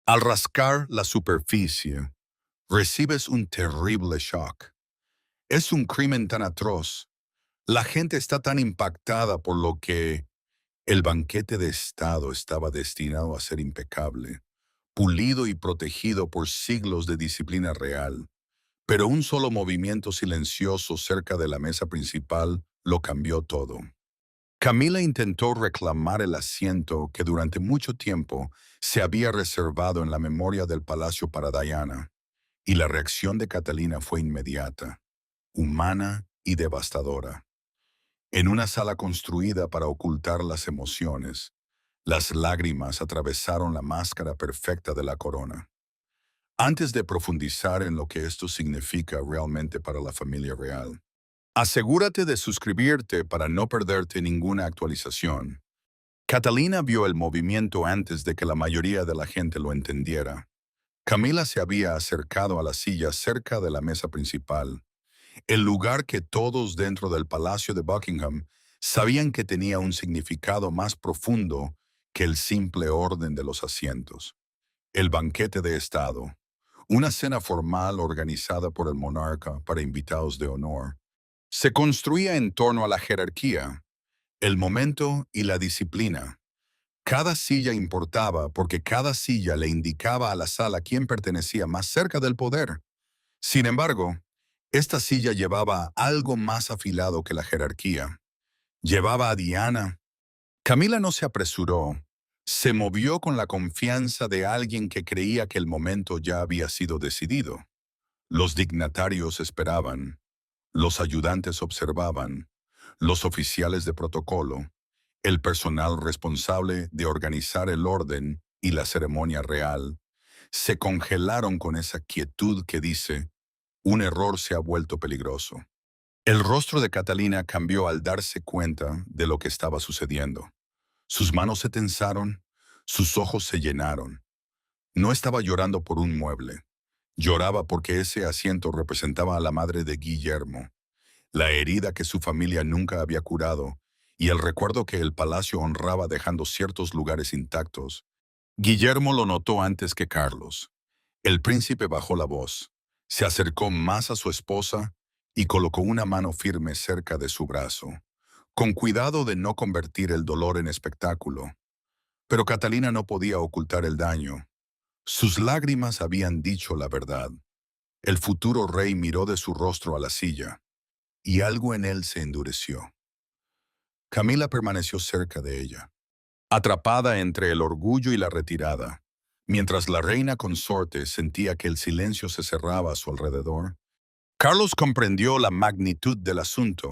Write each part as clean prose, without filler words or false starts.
Al rascar la superficie, recibes un terrible shock. Es un crimen tan atroz. La gente está tan impactada por lo que el banquete de Estado estaba destinado a ser impecable, pulido y protegido por siglos de disciplina real. Pero un solo movimiento silencioso cerca de la mesa principal lo cambió todo. Camila intentó reclamar el asiento que durante mucho tiempo se había reservado en la memoria del palacio para Diana, y la reacción de Catalina fue inmediata, humana y devastadora. En una sala construida para ocultar las emociones, las lágrimas atravesaron la máscara perfecta de la corona. Antes de profundizar en lo que esto significa realmente para la familia real, asegúrate de suscribirte para no perderte ninguna actualización. Catalina vio el movimiento antes de que la mayoría de la gente lo entendiera. Camila se había acercado a la silla cerca de la mesa principal, el lugar que todos dentro del Palacio de Buckingham sabían que tenía un significado más profundo que el simple orden de los asientos. El banquete de Estado, una cena formal organizada por el monarca para invitados de honor, se construía en torno a la jerarquía, el momento y la disciplina. Cada silla importaba porque cada silla le indicaba a la sala quién pertenecía más cerca del poder. Sin embargo, esta silla llevaba algo más afilado que la jerarquía. Llevaba a Diana. Camila no se apresuró. Se movió con la confianza de alguien que creía que el momento ya había sido decidido. Los dignatarios esperaban. Los ayudantes observaban. Los oficiales de protocolo. El personal responsable de organizar el orden y la ceremonia real se congelaron con esa quietud que dice, un error se ha vuelto peligroso. El rostro de Catalina cambió al darse cuenta de lo que estaba sucediendo. Sus manos se tensaron, sus ojos se llenaron. No estaba llorando por un mueble. Lloraba porque ese asiento representaba a la madre de Guillermo, la herida que su familia nunca había curado y el recuerdo que el palacio honraba dejando ciertos lugares intactos. Guillermo lo notó antes que Carlos. El príncipe bajó la voz, se acercó más a su esposa y colocó una mano firme cerca de su brazo, con cuidado de no convertir el dolor en espectáculo. Pero Catalina no podía ocultar el daño. Sus lágrimas habían dicho la verdad. El futuro rey miró de su rostro a la silla, y algo en él se endureció. Camila permaneció cerca de ella, atrapada entre el orgullo y la retirada. Mientras la reina consorte sentía que el silencio se cerraba a su alrededor, Carlos comprendió la magnitud del asunto.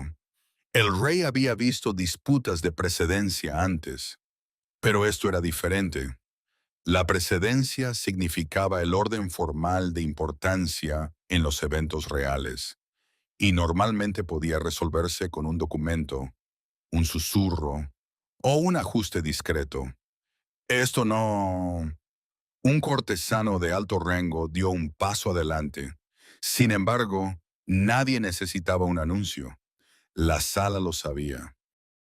El rey había visto disputas de precedencia antes, pero esto era diferente. La precedencia significaba el orden formal de importancia en los eventos reales, y normalmente podía resolverse con un documento, un susurro o un ajuste discreto. Esto no... Un cortesano de alto rango dio un paso adelante. Sin embargo, nadie necesitaba un anuncio. La sala lo sabía.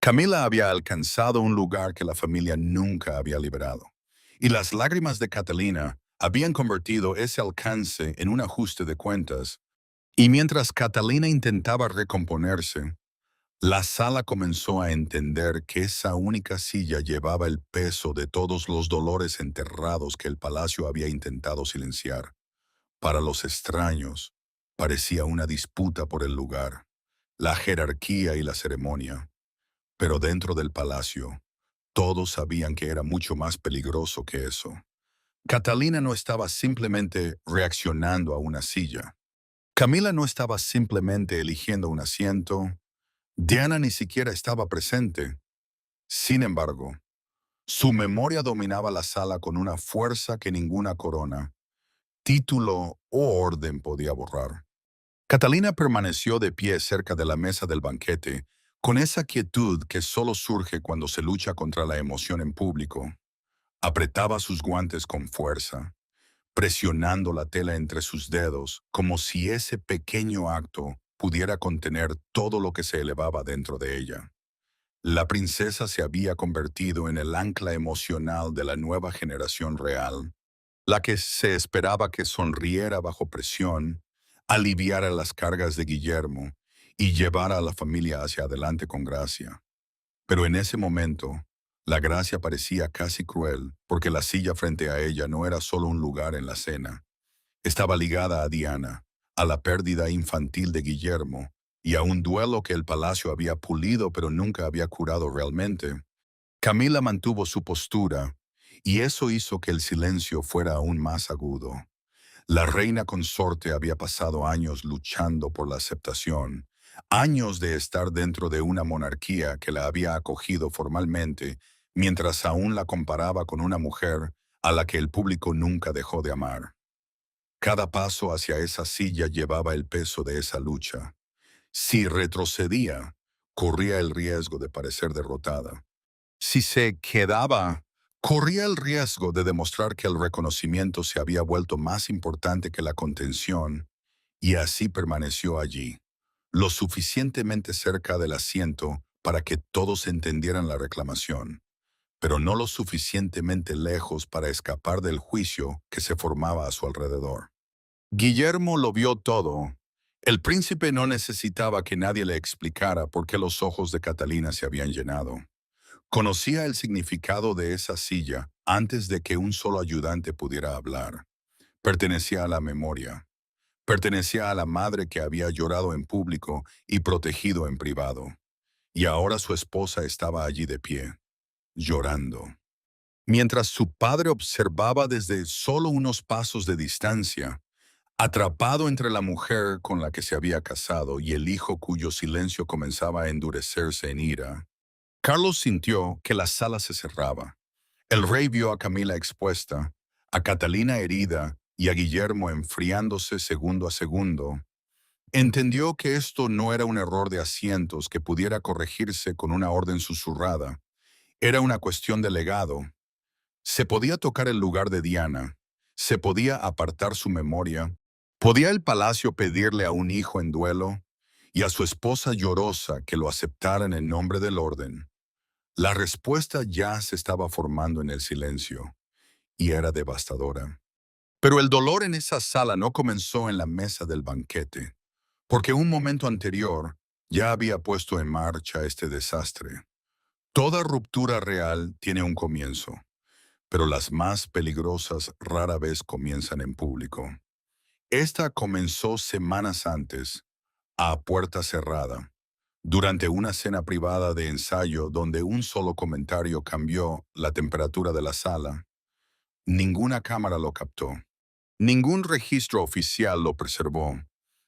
Camila había alcanzado un lugar que la familia nunca había liberado, y las lágrimas de Catalina habían convertido ese alcance en un ajuste de cuentas. Y mientras Catalina intentaba recomponerse, la sala comenzó a entender que esa única silla llevaba el peso de todos los dolores enterrados que el palacio había intentado silenciar. Para los extraños, parecía una disputa por el lugar, la jerarquía y la ceremonia. Pero dentro del palacio, todos sabían que era mucho más peligroso que eso. Catalina no estaba simplemente reaccionando a una silla. Camila no estaba simplemente eligiendo un asiento. Diana ni siquiera estaba presente. Sin embargo, su memoria dominaba la sala con una fuerza que ninguna corona, título o orden podía borrar. Catalina permaneció de pie cerca de la mesa del banquete, con esa quietud que solo surge cuando se lucha contra la emoción en público. Apretaba sus guantes con fuerza, presionando la tela entre sus dedos, como si ese pequeño acto pudiera contener todo lo que se elevaba dentro de ella. La princesa se había convertido en el ancla emocional de la nueva generación real. la que se esperaba que sonriera bajo presión, aliviara las cargas de Guillermo y llevara a la familia hacia adelante con gracia. Pero en ese momento, la gracia parecía casi cruel, porque la silla frente a ella no era solo un lugar en la cena. Estaba ligada a Diana, a la pérdida infantil de Guillermo y a un duelo que el palacio había pulido pero nunca había curado realmente. Camila mantuvo su postura, y eso hizo que el silencio fuera aún más agudo. La reina consorte había pasado años luchando por la aceptación, años de estar dentro de una monarquía que la había acogido formalmente, mientras aún la comparaba con una mujer a la que el público nunca dejó de amar. Cada paso hacia esa silla llevaba el peso de esa lucha. Si retrocedía, corría el riesgo de parecer derrotada. Si se quedaba, corría el riesgo de demostrar que el reconocimiento se había vuelto más importante que la contención, y así permaneció allí, lo suficientemente cerca del asiento para que todos entendieran la reclamación, pero no lo suficientemente lejos para escapar del juicio que se formaba a su alrededor. Guillermo lo vio todo. El príncipe no necesitaba que nadie le explicara por qué los ojos de Catalina se habían llenado. Conocía el significado de esa silla antes de que un solo ayudante pudiera hablar. Pertenecía a la memoria. Pertenecía a la madre que había llorado en público y protegido en privado. Y ahora su esposa estaba allí de pie, llorando. Mientras su padre observaba desde solo unos pasos de distancia, atrapado entre la mujer con la que se había casado y el hijo cuyo silencio comenzaba a endurecerse en ira, Carlos sintió que la sala se cerraba. El rey vio a Camila expuesta, a Catalina herida y a Guillermo enfriándose segundo a segundo. Entendió que esto no era un error de asientos que pudiera corregirse con una orden susurrada. Era una cuestión de legado. Se podía tocar el lugar de Diana, se podía apartar su memoria, podía el palacio pedirle a un hijo en duelo y a su esposa llorosa que lo aceptaran en nombre del orden. La respuesta ya se estaba formando en el silencio, y era devastadora. Pero el dolor en esa sala no comenzó en la mesa del banquete, porque un momento anterior ya había puesto en marcha este desastre. Toda ruptura real tiene un comienzo, pero las más peligrosas rara vez comienzan en público. Esta comenzó semanas antes, a puerta cerrada, durante una cena privada de ensayo donde un solo comentario cambió la temperatura de la sala. Ninguna cámara lo captó. Ningún registro oficial lo preservó.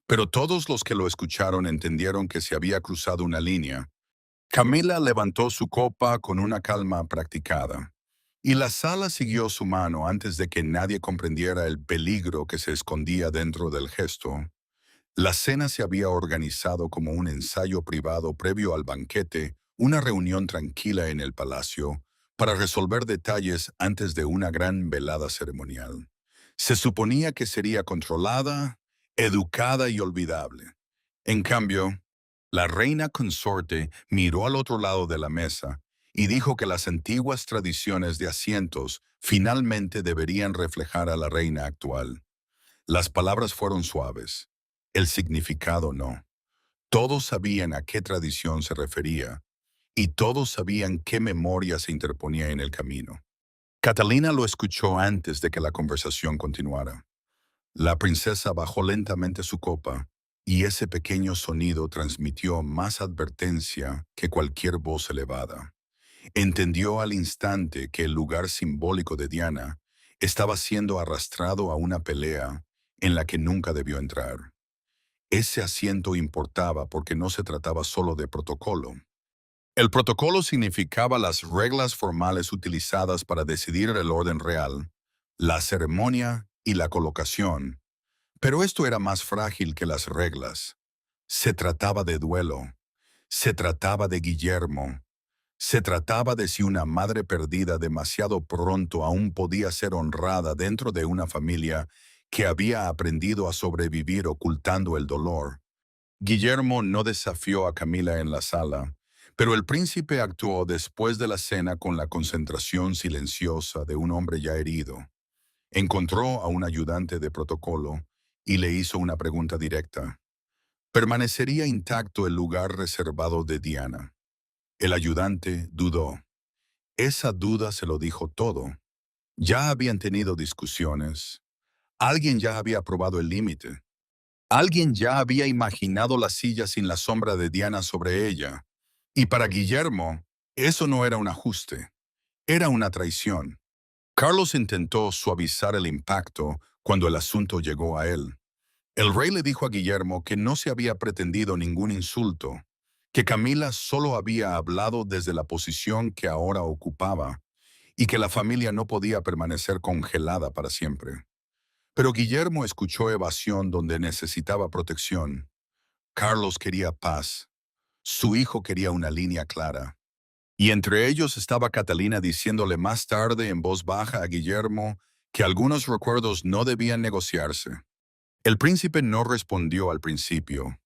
Pero todos los que lo escucharon entendieron que se había cruzado una línea. Camila levantó su copa con una calma practicada, y la sala siguió su mano antes de que nadie comprendiera el peligro que se escondía dentro del gesto. La cena se había organizado como un ensayo privado previo al banquete, una reunión tranquila en el palacio, para resolver detalles antes de una gran velada ceremonial. Se suponía que sería controlada, educada y olvidable. En cambio, la reina consorte miró al otro lado de la mesa y dijo que las antiguas tradiciones de asientos finalmente deberían reflejar a la reina actual. Las palabras fueron suaves, el significado no. Todos sabían a qué tradición se refería y todos sabían qué memoria se interponía en el camino. Catalina lo escuchó antes de que la conversación continuara. La princesa bajó lentamente su copa y ese pequeño sonido transmitió más advertencia que cualquier voz elevada. Entendió al instante que el lugar simbólico de Diana estaba siendo arrastrado a una pelea en la que nunca debió entrar. Ese asiento importaba porque no se trataba solo de protocolo. El protocolo significaba las reglas formales utilizadas para decidir el orden real, la ceremonia y la colocación, pero esto era más frágil que las reglas. Se trataba de duelo, se trataba de Guillermo, se trataba de si una madre perdida demasiado pronto aún podía ser honrada dentro de una familia que había aprendido a sobrevivir ocultando el dolor. Guillermo no desafió a Camila en la sala, pero el príncipe actuó después de la cena con la concentración silenciosa de un hombre ya herido. Encontró a un ayudante de protocolo y le hizo una pregunta directa. ¿Permanecería intacto el lugar reservado de Diana? El ayudante dudó. Esa duda se lo dijo todo. Ya habían tenido discusiones. Alguien ya había probado el límite. Alguien ya había imaginado la silla sin la sombra de Diana sobre ella. Y para Guillermo, eso no era un ajuste, era una traición. Carlos intentó suavizar el impacto cuando el asunto llegó a él. El rey le dijo a Guillermo que no se había pretendido ningún insulto, que Camila solo había hablado desde la posición que ahora ocupaba y que la familia no podía permanecer congelada para siempre. Pero Guillermo escuchó evasión donde necesitaba protección. Carlos quería paz. Su hijo quería una línea clara. Y entre ellos estaba Catalina diciéndole más tarde en voz baja a Guillermo que algunos recuerdos no debían negociarse. El príncipe no respondió al principio.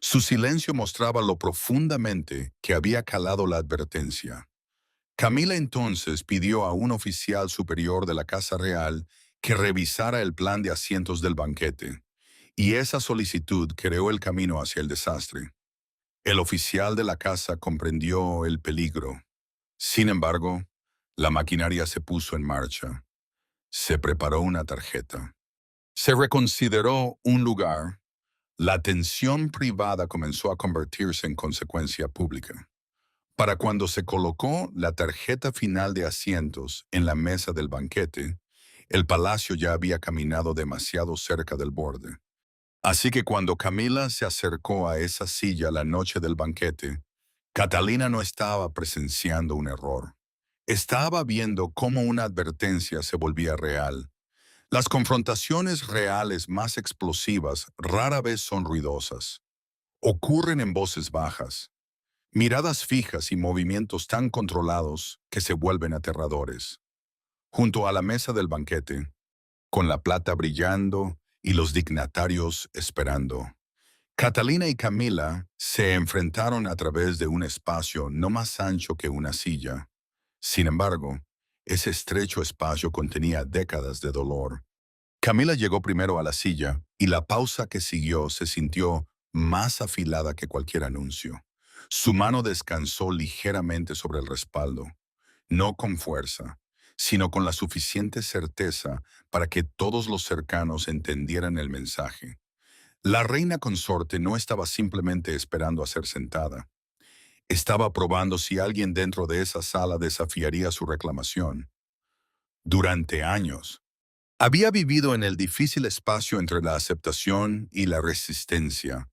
Su silencio mostraba lo profundamente que había calado la advertencia. Camila entonces pidió a un oficial superior de la Casa Real que revisara el plan de asientos del banquete, y esa solicitud creó el camino hacia el desastre. El oficial de la casa comprendió el peligro. Sin embargo, la maquinaria se puso en marcha. Se preparó una tarjeta. Se reconsideró un lugar. La atención privada comenzó a convertirse en consecuencia pública. Para cuando se colocó la tarjeta final de asientos en la mesa del banquete, el palacio ya había caminado demasiado cerca del borde. Así que cuando Camila se acercó a esa silla la noche del banquete, Catalina no estaba presenciando un error. Estaba viendo cómo una advertencia se volvía real. Las confrontaciones reales más explosivas rara vez son ruidosas. Ocurren en voces bajas, miradas fijas y movimientos tan controlados que se vuelven aterradores. Junto a la mesa del banquete, con la plata brillando y los dignatarios esperando, Catalina y Camila se enfrentaron a través de un espacio no más ancho que una silla. Sin embargo, ese estrecho espacio contenía décadas de dolor. Camila llegó primero a la silla y la pausa que siguió se sintió más afilada que cualquier anuncio. Su mano descansó ligeramente sobre el respaldo, no con fuerza, sino con la suficiente certeza para que todos los cercanos entendieran el mensaje. La reina consorte no estaba simplemente esperando a ser sentada. Estaba probando si alguien dentro de esa sala desafiaría su reclamación. Durante años, había vivido en el difícil espacio entre la aceptación y la resistencia,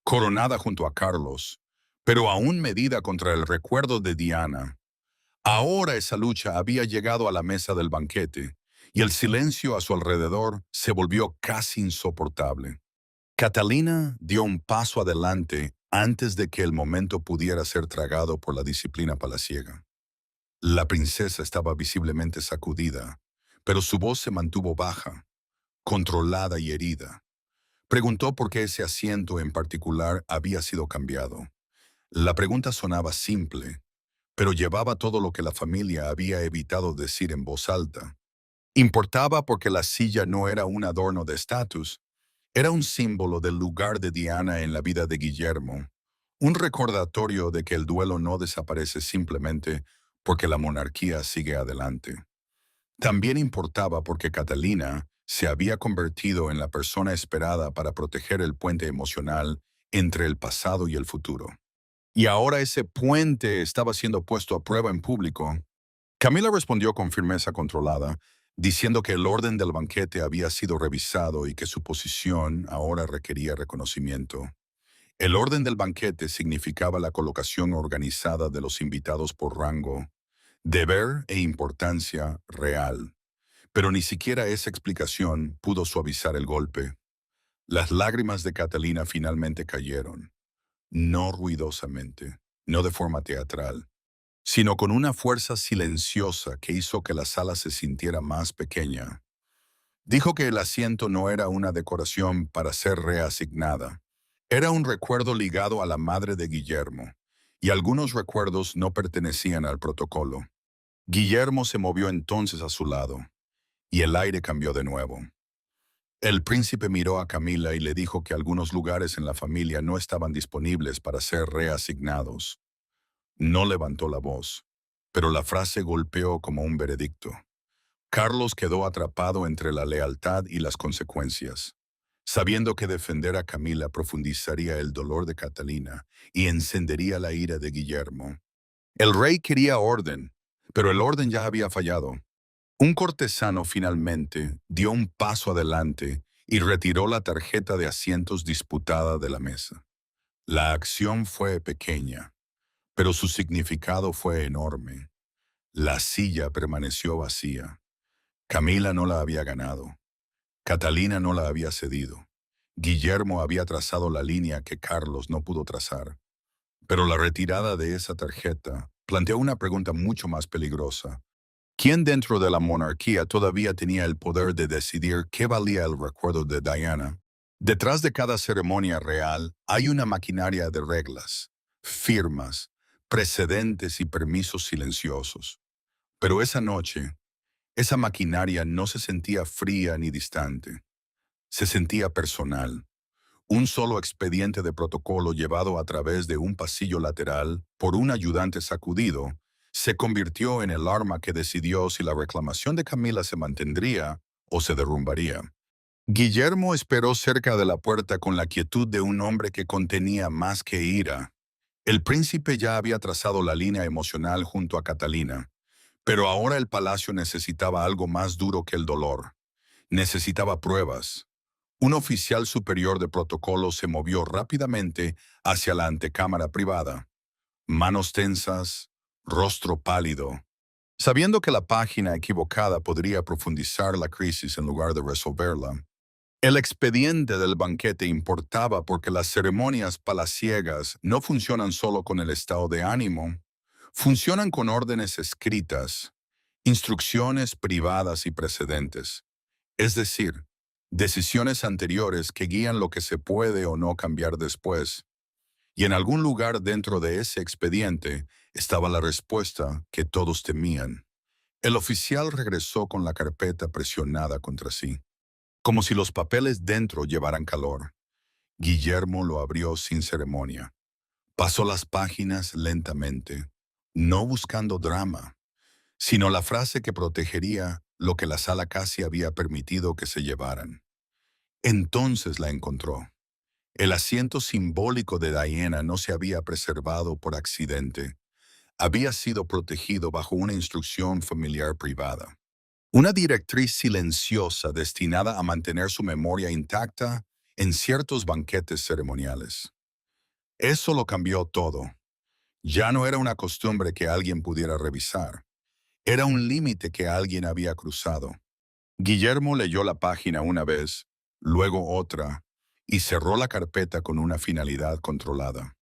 coronada junto a Carlos, pero aún medida contra el recuerdo de Diana. Ahora esa lucha había llegado a la mesa del banquete, y el silencio a su alrededor se volvió casi insoportable. Catalina dio un paso adelante antes de que el momento pudiera ser tragado por la disciplina palaciega. La princesa estaba visiblemente sacudida, pero su voz se mantuvo baja, controlada y herida. Preguntó por qué ese asiento en particular había sido cambiado. La pregunta sonaba simple, pero llevaba todo lo que la familia había evitado decir en voz alta. Importaba porque la silla no era un adorno de estatus, era un símbolo del lugar de Diana en la vida de Guillermo, un recordatorio de que el duelo no desaparece simplemente porque la monarquía sigue adelante. También importaba porque Catalina se había convertido en la persona esperada para proteger el puente emocional entre el pasado y el futuro. Y ahora ese puente estaba siendo puesto a prueba en público. Camila respondió con firmeza controlada, diciendo que el orden del banquete había sido revisado y que su posición ahora requería reconocimiento. El orden del banquete significaba la colocación organizada de los invitados por rango, deber e importancia real. Pero ni siquiera esa explicación pudo suavizar el golpe. Las lágrimas de Catalina finalmente cayeron, no ruidosamente, no de forma teatral, sino con una fuerza silenciosa que hizo que la sala se sintiera más pequeña. Dijo que el asiento no era una decoración para ser reasignada. Era un recuerdo ligado a la madre de Guillermo, y algunos recuerdos no pertenecían al protocolo. Guillermo se movió entonces a su lado. y el aire cambió de nuevo. El príncipe miró a Camila y le dijo que algunos lugares en la familia no estaban disponibles para ser reasignados. No levantó la voz, pero la frase golpeó como un veredicto. Carlos quedó atrapado entre la lealtad y las consecuencias, sabiendo que defender a Camila profundizaría el dolor de Catalina y encendería la ira de Guillermo. El rey quería orden, pero el orden ya había fallado. Un cortesano finalmente dio un paso adelante y retiró la tarjeta de asientos disputada de la mesa. La acción fue pequeña, pero su significado fue enorme. La silla permaneció vacía. Camila no la había ganado. Catalina no la había cedido. Guillermo había trazado la línea que Carlos no pudo trazar. Pero la retirada de esa tarjeta planteó una pregunta mucho más peligrosa. ¿Quién dentro de la monarquía todavía tenía el poder de decidir qué valía el recuerdo de Diana? Detrás de cada ceremonia real hay una maquinaria de reglas, firmas, precedentes y permisos silenciosos. Pero esa noche, esa maquinaria no se sentía fría ni distante. Se sentía personal. Un solo expediente de protocolo llevado a través de un pasillo lateral por un ayudante sacudido se convirtió en el arma que decidió si la reclamación de Camila se mantendría o se derrumbaría. Guillermo esperó cerca de la puerta con la quietud de un hombre que contenía más que ira. El príncipe ya había trazado la línea emocional junto a Catalina, pero ahora el palacio necesitaba algo más duro que el dolor. Necesitaba pruebas. Un oficial superior de protocolo se movió rápidamente hacia la antecámara privada. Manos tensas, rostro pálido. Sabiendo que la página equivocada podría profundizar la crisis en lugar de resolverla, el expediente del banquete importaba porque las ceremonias palaciegas no funcionan solo con el estado de ánimo, funcionan con órdenes escritas, instrucciones privadas y precedentes. Es decir, decisiones anteriores que guían lo que se puede o no cambiar después. Y en algún lugar dentro de ese expediente estaba la respuesta que todos temían. El oficial regresó con la carpeta presionada contra sí, como si los papeles dentro llevaran calor. Guillermo lo abrió sin ceremonia. Pasó las páginas lentamente, no buscando drama, sino la frase que protegería lo que la sala casi había permitido que se llevaran. Entonces la encontró. El asiento simbólico de Diana no se había preservado por accidente. Había sido protegido bajo una instrucción familiar privada. Una directriz silenciosa destinada a mantener su memoria intacta en ciertos banquetes ceremoniales. Eso lo cambió todo. Ya no era una costumbre que alguien pudiera revisar. Era un límite que alguien había cruzado. Guillermo leyó la página una vez, luego otra, y cerró la carpeta con una finalidad controlada.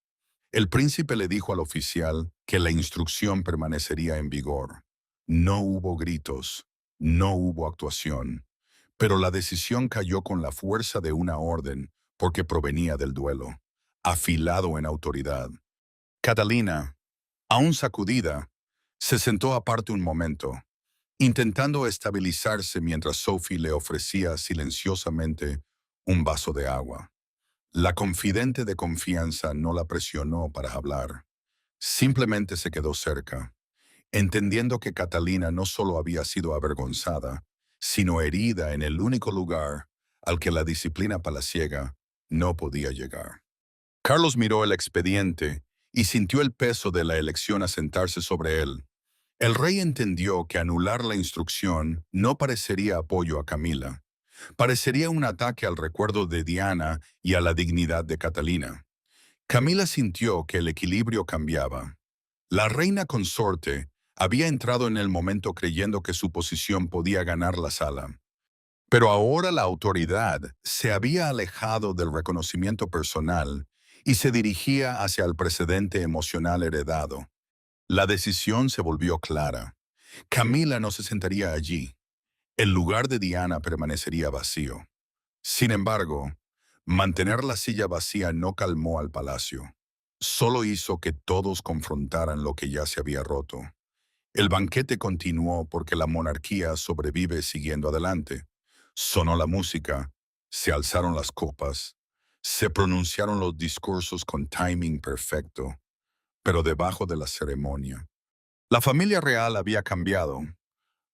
El príncipe le dijo al oficial que la instrucción permanecería en vigor. No hubo gritos, no hubo actuación, pero la decisión cayó con la fuerza de una orden porque provenía del duelo, afilado en autoridad. Catalina, aún sacudida, se sentó aparte un momento, intentando estabilizarse mientras Sophie le ofrecía silenciosamente un vaso de agua. La confidente de confianza no la presionó para hablar. Simplemente se quedó cerca, entendiendo que Catalina no solo había sido avergonzada, sino herida en el único lugar al que la disciplina palaciega no podía llegar. Carlos miró el expediente y sintió el peso de la elección asentarse sobre él. El rey entendió que anular la instrucción no parecería apoyo a Camila. Parecería un ataque al recuerdo de Diana y a la dignidad de Catalina. Camila sintió que el equilibrio cambiaba. La reina consorte había entrado en el momento creyendo que su posición podía ganar la sala. Pero ahora la autoridad se había alejado del reconocimiento personal y se dirigía hacia el precedente emocional heredado. La decisión se volvió clara. Camila no se sentaría allí. El lugar de Diana permanecería vacío. Sin embargo, mantener la silla vacía no calmó al palacio. Solo hizo que todos confrontaran lo que ya se había roto. El banquete continuó porque la monarquía sobrevive siguiendo adelante. Sonó la música, se alzaron las copas, se pronunciaron los discursos con timing perfecto, pero debajo de la ceremonia. La familia real había cambiado.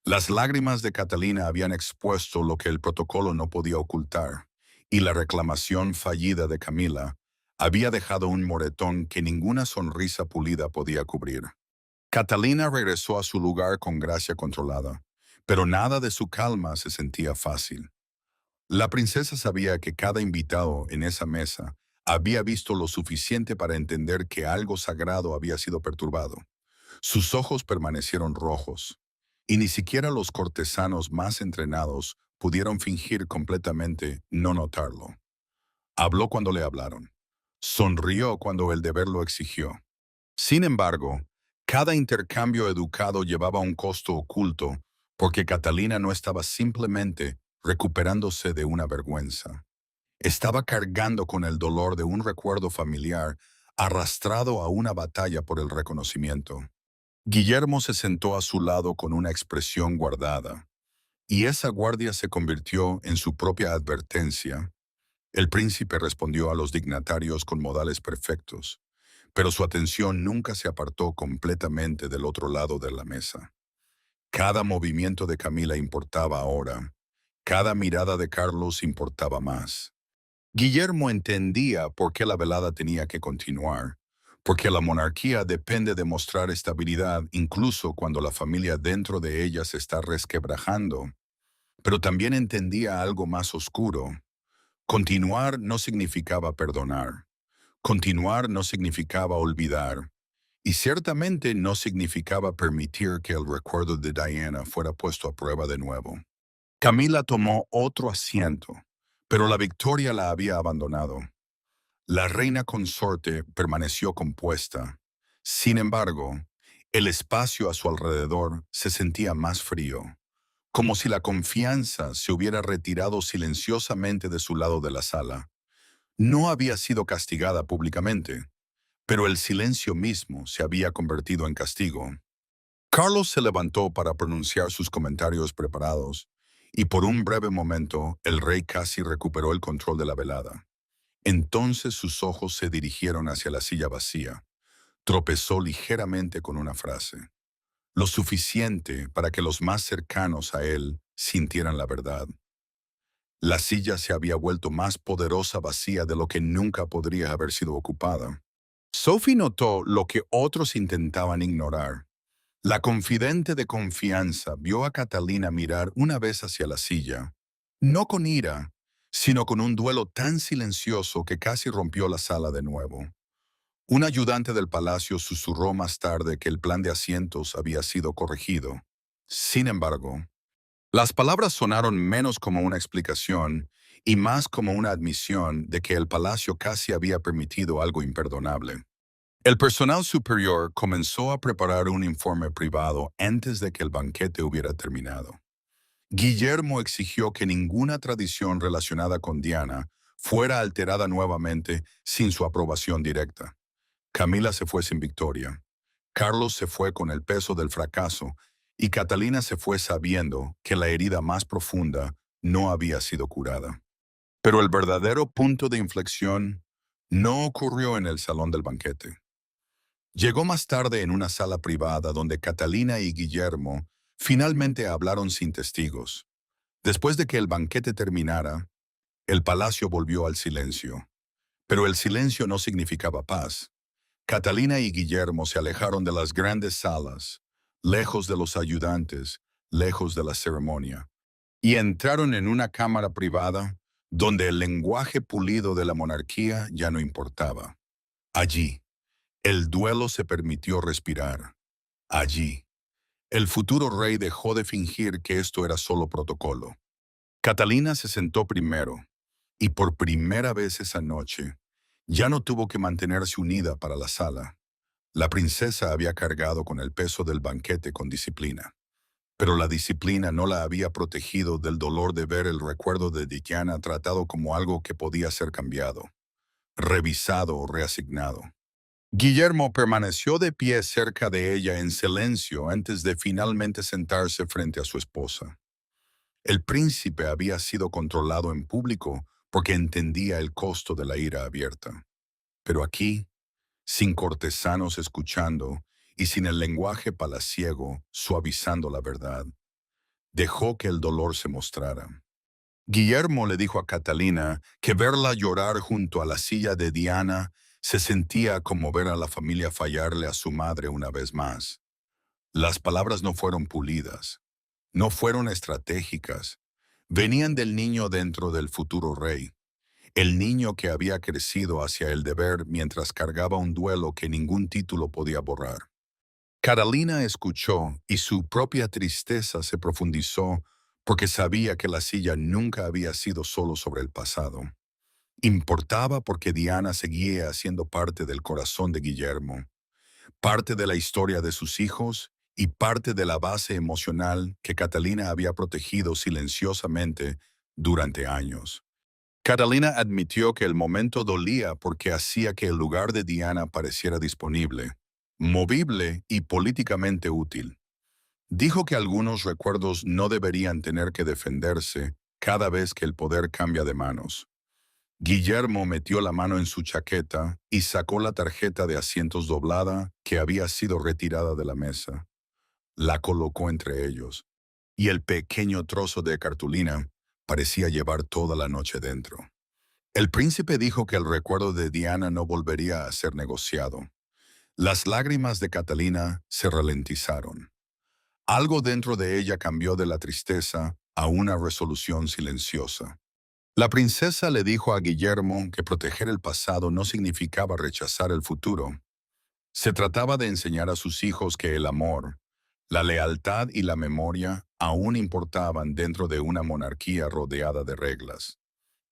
Las lágrimas de Catalina habían expuesto lo que el protocolo no podía ocultar, y la reclamación fallida de Camila había dejado un moretón que ninguna sonrisa pulida podía cubrir. Catalina regresó a su lugar con gracia controlada, pero nada de su calma se sentía fácil. La princesa sabía que cada invitado en esa mesa había visto lo suficiente para entender que algo sagrado había sido perturbado. Sus ojos permanecieron rojos, y ni siquiera los cortesanos más entrenados pudieron fingir completamente no notarlo. Habló cuando le hablaron. Sonrió cuando el deber lo exigió. Sin embargo, cada intercambio educado llevaba un costo oculto porque Catalina no estaba simplemente recuperándose de una vergüenza. Estaba cargando con el dolor de un recuerdo familiar arrastrado a una batalla por el reconocimiento. Guillermo se sentó a su lado con una expresión guardada, y esa guardia se convirtió en su propia advertencia. El príncipe respondió a los dignatarios con modales perfectos, pero su atención nunca se apartó completamente del otro lado de la mesa. Cada movimiento de Camila importaba ahora, cada mirada de Carlos importaba más. Guillermo entendía por qué la velada tenía que continuar, porque la monarquía depende de mostrar estabilidad incluso cuando la familia dentro de ella se está resquebrajando, pero también entendía algo más oscuro. Continuar no significaba perdonar. Continuar no significaba olvidar, y ciertamente no significaba permitir que el recuerdo de Diana fuera puesto a prueba de nuevo. Camila tomó otro asiento, pero la victoria la había abandonado. La reina consorte permaneció compuesta. Sin embargo, el espacio a su alrededor se sentía más frío, como si la confianza se hubiera retirado silenciosamente de su lado de la sala. No había sido castigada públicamente, pero el silencio mismo se había convertido en castigo. Carlos se levantó para pronunciar sus comentarios preparados, y por un breve momento el rey casi recuperó el control de la velada. Entonces sus ojos se dirigieron hacia la silla vacía. Tropezó ligeramente con una frase, lo suficiente para que los más cercanos a él sintieran la verdad. La silla se había vuelto más poderosa vacía de lo que nunca podría haber sido ocupada. Sophie notó lo que otros intentaban ignorar. La confidente de confianza vio a Catalina mirar una vez hacia la silla, no con ira, sino con un duelo tan silencioso que casi rompió la sala de nuevo. Un ayudante del palacio susurró más tarde que el plan de asientos había sido corregido. Sin embargo, las palabras sonaron menos como una explicación y más como una admisión de que el palacio casi había permitido algo imperdonable. El personal superior comenzó a preparar un informe privado antes de que el banquete hubiera terminado. Guillermo exigió que ninguna tradición relacionada con Diana fuera alterada nuevamente sin su aprobación directa. Camila se fue sin victoria. Carlos se fue con el peso del fracaso y Catalina se fue sabiendo que la herida más profunda no había sido curada. Pero el verdadero punto de inflexión no ocurrió en el salón del banquete. Llegó más tarde en una sala privada donde Catalina y Guillermo finalmente hablaron sin testigos. Después de que el banquete terminara, el palacio volvió al silencio. Pero el silencio no significaba paz. Catalina y Guillermo se alejaron de las grandes salas, lejos de los ayudantes, lejos de la ceremonia, y entraron en una cámara privada donde el lenguaje pulido de la monarquía ya no importaba. Allí, el duelo se permitió respirar. Allí, el futuro rey dejó de fingir que esto era solo protocolo. Catalina se sentó primero, y por primera vez esa noche, ya no tuvo que mantenerse unida para la sala. La princesa había cargado con el peso del banquete con disciplina, pero la disciplina no la había protegido del dolor de ver el recuerdo de Diana tratado como algo que podía ser cambiado, revisado o reasignado. Guillermo permaneció de pie cerca de ella en silencio antes de finalmente sentarse frente a su esposa. El príncipe había sido controlado en público porque entendía el costo de la ira abierta. Pero aquí, sin cortesanos escuchando y sin el lenguaje palaciego suavizando la verdad, dejó que el dolor se mostrara. Guillermo le dijo a Catalina que verla llorar junto a la silla de Diana se sentía como ver a la familia fallarle a su madre una vez más. Las palabras no fueron pulidas, no fueron estratégicas, venían del niño dentro del futuro rey, el niño que había crecido hacia el deber mientras cargaba un duelo que ningún título podía borrar. Catalina escuchó y su propia tristeza se profundizó porque sabía que la silla nunca había sido solo sobre el pasado. Importaba porque Diana seguía siendo parte del corazón de Guillermo, parte de la historia de sus hijos y parte de la base emocional que Catalina había protegido silenciosamente durante años. Catalina admitió que el momento dolía porque hacía que el lugar de Diana pareciera disponible, movible y políticamente útil. Dijo que algunos recuerdos no deberían tener que defenderse cada vez que el poder cambia de manos. Guillermo metió la mano en su chaqueta y sacó la tarjeta de asientos doblada que había sido retirada de la mesa. La colocó entre ellos, y el pequeño trozo de cartulina parecía llevar toda la noche dentro. El príncipe dijo que el recuerdo de Diana no volvería a ser negociado. Las lágrimas de Catalina se ralentizaron. Algo dentro de ella cambió de la tristeza a una resolución silenciosa. La princesa le dijo a Guillermo que proteger el pasado no significaba rechazar el futuro. Se trataba de enseñar a sus hijos que el amor, la lealtad y la memoria aún importaban dentro de una monarquía rodeada de reglas.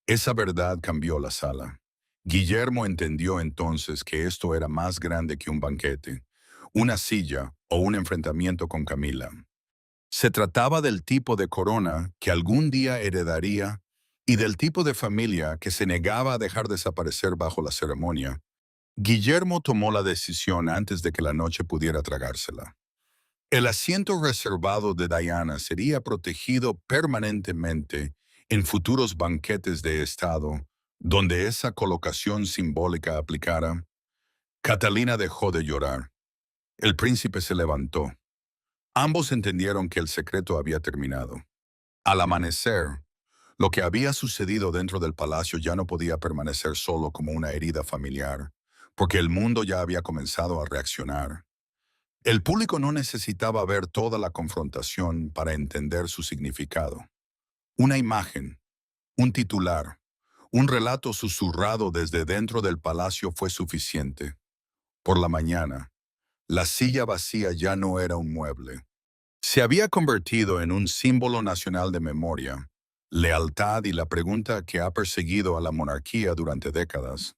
Esa verdad cambió la sala. Guillermo entendió entonces que esto era más grande que un banquete, una silla o un enfrentamiento con Camila. Se trataba del tipo de corona que algún día heredaría y del tipo de familia que se negaba a dejar desaparecer bajo la ceremonia. Guillermo tomó la decisión antes de que la noche pudiera tragársela. El asiento reservado de Diana sería protegido permanentemente en futuros banquetes de Estado, donde esa colocación simbólica aplicara. Catalina dejó de llorar. El príncipe se levantó. Ambos entendieron que el secreto había terminado. Al amanecer, lo que había sucedido dentro del palacio ya no podía permanecer solo como una herida familiar, porque el mundo ya había comenzado a reaccionar. El público no necesitaba ver toda la confrontación para entender su significado. Una imagen, un titular, un relato susurrado desde dentro del palacio fue suficiente. Por la mañana, la silla vacía ya no era un mueble. Se había convertido en un símbolo nacional de memoria, lealtad y la pregunta que ha perseguido a la monarquía durante décadas.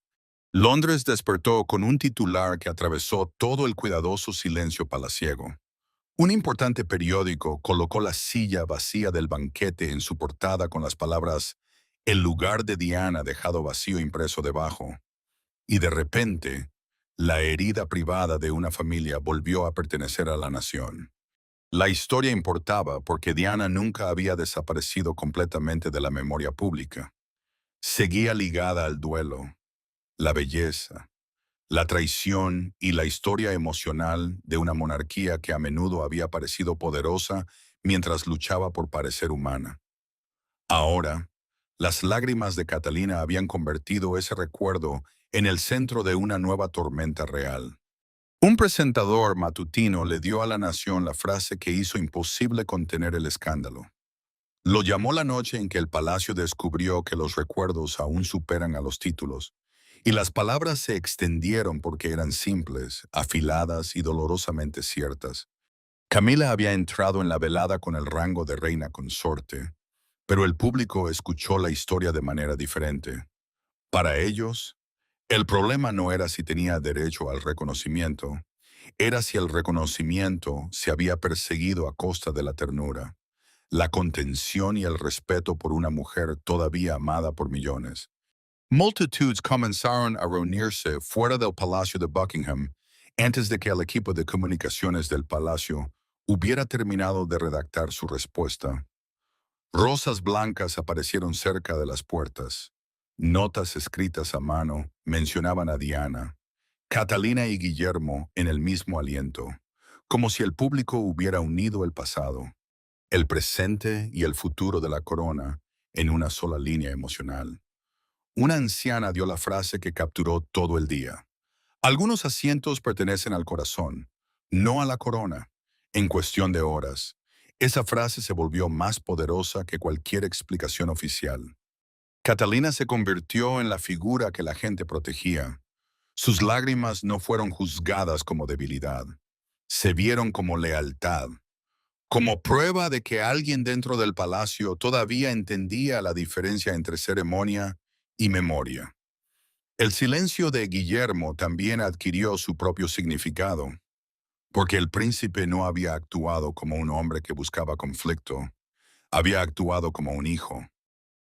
Londres despertó con un titular que atravesó todo el cuidadoso silencio palaciego. Un importante periódico colocó la silla vacía del banquete en su portada con las palabras «El lugar de Diana dejado vacío» impreso debajo. Y de repente, la herida privada de una familia volvió a pertenecer a la nación. La historia importaba porque Diana nunca había desaparecido completamente de la memoria pública. Seguía ligada al duelo, la belleza, la traición y la historia emocional de una monarquía que a menudo había parecido poderosa mientras luchaba por parecer humana. Ahora, las lágrimas de Catalina habían convertido ese recuerdo en el centro de una nueva tormenta real. Un presentador matutino le dio a la nación la frase que hizo imposible contener el escándalo. Lo llamó la noche en que el palacio descubrió que los recuerdos aún superan a los títulos, y las palabras se extendieron porque eran simples, afiladas y dolorosamente ciertas. Camila había entrado en la velada con el rango de reina consorte, pero el público escuchó la historia de manera diferente. Para ellos, el problema no era si tenía derecho al reconocimiento, era si el reconocimiento se había perseguido a costa de la ternura, la contención y el respeto por una mujer todavía amada por millones. Multitudes comenzaron a reunirse fuera del Palacio de Buckingham antes de que el equipo de comunicaciones del palacio hubiera terminado de redactar su respuesta. Rosas blancas aparecieron cerca de las puertas. Notas escritas a mano mencionaban a Diana, Catalina y Guillermo en el mismo aliento, como si el público hubiera unido el pasado, el presente y el futuro de la corona en una sola línea emocional. Una anciana dio la frase que capturó todo el día. Algunos asientos pertenecen al corazón, no a la corona. En cuestión de horas, esa frase se volvió más poderosa que cualquier explicación oficial. Catalina se convirtió en la figura que la gente protegía. Sus lágrimas no fueron juzgadas como debilidad. Se vieron como lealtad, como prueba de que alguien dentro del palacio todavía entendía la diferencia entre ceremonia y memoria. El silencio de Guillermo también adquirió su propio significado, porque el príncipe no había actuado como un hombre que buscaba conflicto, había actuado como un hijo,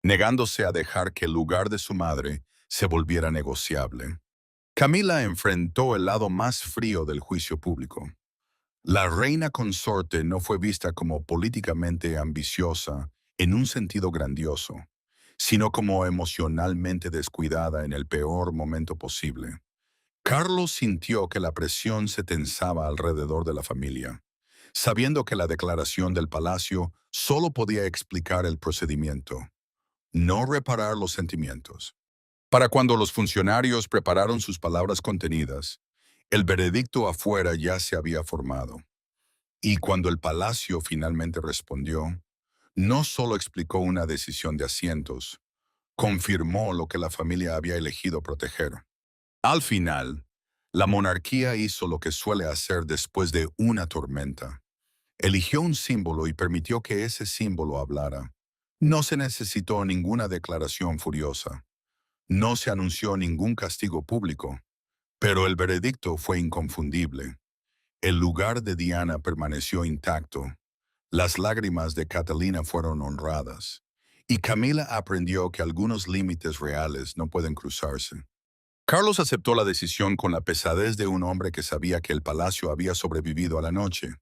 negándose a dejar que el lugar de su madre se volviera negociable. Camila enfrentó el lado más frío del juicio público. La reina consorte no fue vista como políticamente ambiciosa en un sentido grandioso, sino como emocionalmente descuidada en el peor momento posible. Carlos sintió que la presión se tensaba alrededor de la familia, sabiendo que la declaración del palacio solo podía explicar el procedimiento, no reparar los sentimientos. Para cuando los funcionarios prepararon sus palabras contenidas, el veredicto afuera ya se había formado. Y cuando el palacio finalmente respondió, no solo explicó una decisión de asientos, confirmó lo que la familia había elegido proteger. Al final, la monarquía hizo lo que suele hacer después de una tormenta. Eligió un símbolo y permitió que ese símbolo hablara. No se necesitó ninguna declaración furiosa. No se anunció ningún castigo público, pero el veredicto fue inconfundible. El lugar de Diana permaneció intacto. Las lágrimas de Catalina fueron honradas. Y Camila aprendió que algunos límites reales no pueden cruzarse. Carlos aceptó la decisión con la pesadez de un hombre que sabía que el palacio había sobrevivido a la noche,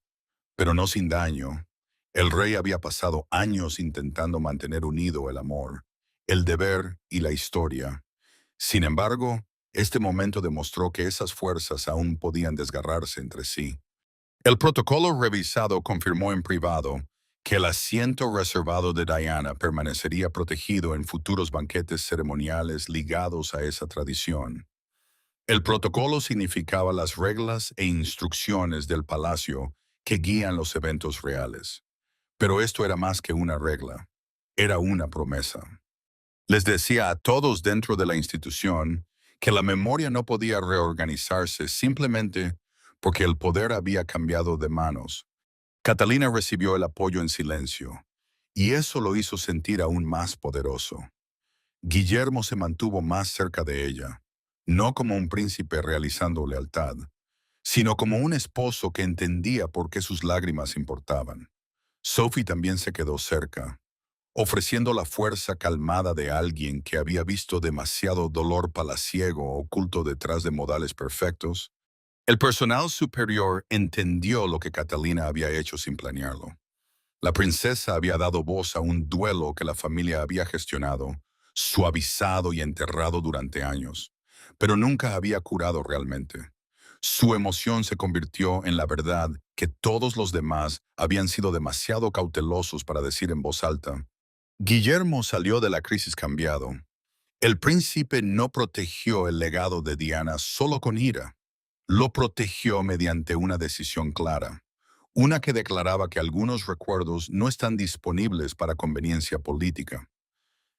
pero no sin daño. El rey había pasado años intentando mantener unido el amor, el deber y la historia. Sin embargo, este momento demostró que esas fuerzas aún podían desgarrarse entre sí. El protocolo revisado confirmó en privado que el asiento reservado de Diana permanecería protegido en futuros banquetes ceremoniales ligados a esa tradición. El protocolo significaba las reglas e instrucciones del palacio que guían los eventos reales. Pero esto era más que una regla, era una promesa. Les decía a todos dentro de la institución que la memoria no podía reorganizarse simplemente porque el poder había cambiado de manos. Catalina recibió el apoyo en silencio, y eso lo hizo sentir aún más poderoso. Guillermo se mantuvo más cerca de ella, no como un príncipe realizando lealtad, sino como un esposo que entendía por qué sus lágrimas importaban. Sophie también se quedó cerca, ofreciendo la fuerza calmada de alguien que había visto demasiado dolor palaciego oculto detrás de modales perfectos. El personal superior entendió lo que Catalina había hecho sin planearlo. La princesa había dado voz a un duelo que la familia había gestionado, suavizado y enterrado durante años, pero nunca había curado realmente. Su emoción se convirtió en la verdad que todos los demás habían sido demasiado cautelosos para decir en voz alta. Guillermo salió de la crisis cambiado. El príncipe no protegió el legado de Diana solo con ira. Lo protegió mediante una decisión clara, una que declaraba que algunos recuerdos no están disponibles para conveniencia política.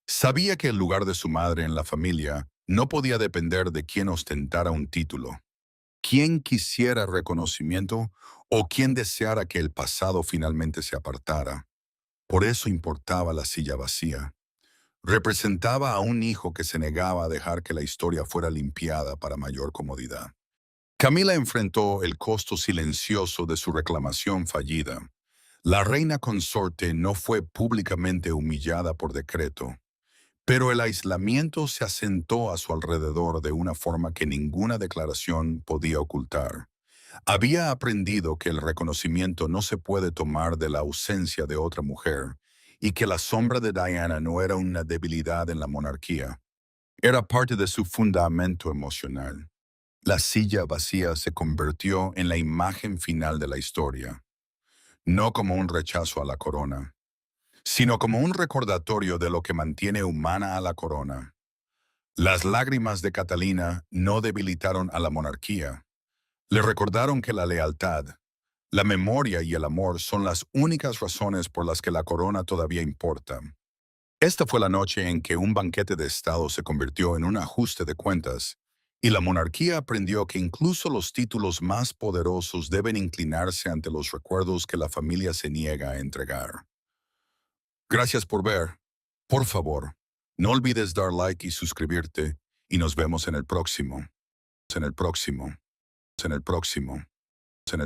Sabía que el lugar de su madre en la familia no podía depender de quién ostentara un título, quién quisiera reconocimiento o quién deseara que el pasado finalmente se apartara. Por eso importaba la silla vacía. Representaba a un hijo que se negaba a dejar que la historia fuera limpiada para mayor comodidad. Camila enfrentó el costo silencioso de su reclamación fallida. La reina consorte no fue públicamente humillada por decreto, Pero el aislamiento se asentó a su alrededor de una forma que ninguna declaración podía ocultar. Había aprendido que el reconocimiento no se puede tomar de la ausencia de otra mujer y que la sombra de Diana no era una debilidad en la monarquía. Era parte de su fundamento emocional. La silla vacía se convirtió en la imagen final de la historia, no como un rechazo a la corona, sino como un recordatorio de lo que mantiene humana a la corona. Las lágrimas de Catalina no debilitaron a la monarquía. Le recordaron que la lealtad, la memoria y el amor son las únicas razones por las que la corona todavía importa. Esta fue la noche en que un banquete de Estado se convirtió en un ajuste de cuentas, y la monarquía aprendió que incluso los títulos más poderosos deben inclinarse ante los recuerdos que la familia se niega a entregar. Gracias por ver. Por favor, no olvides dar like y suscribirte, y nos vemos en el próximo. En el próximo. En el próximo.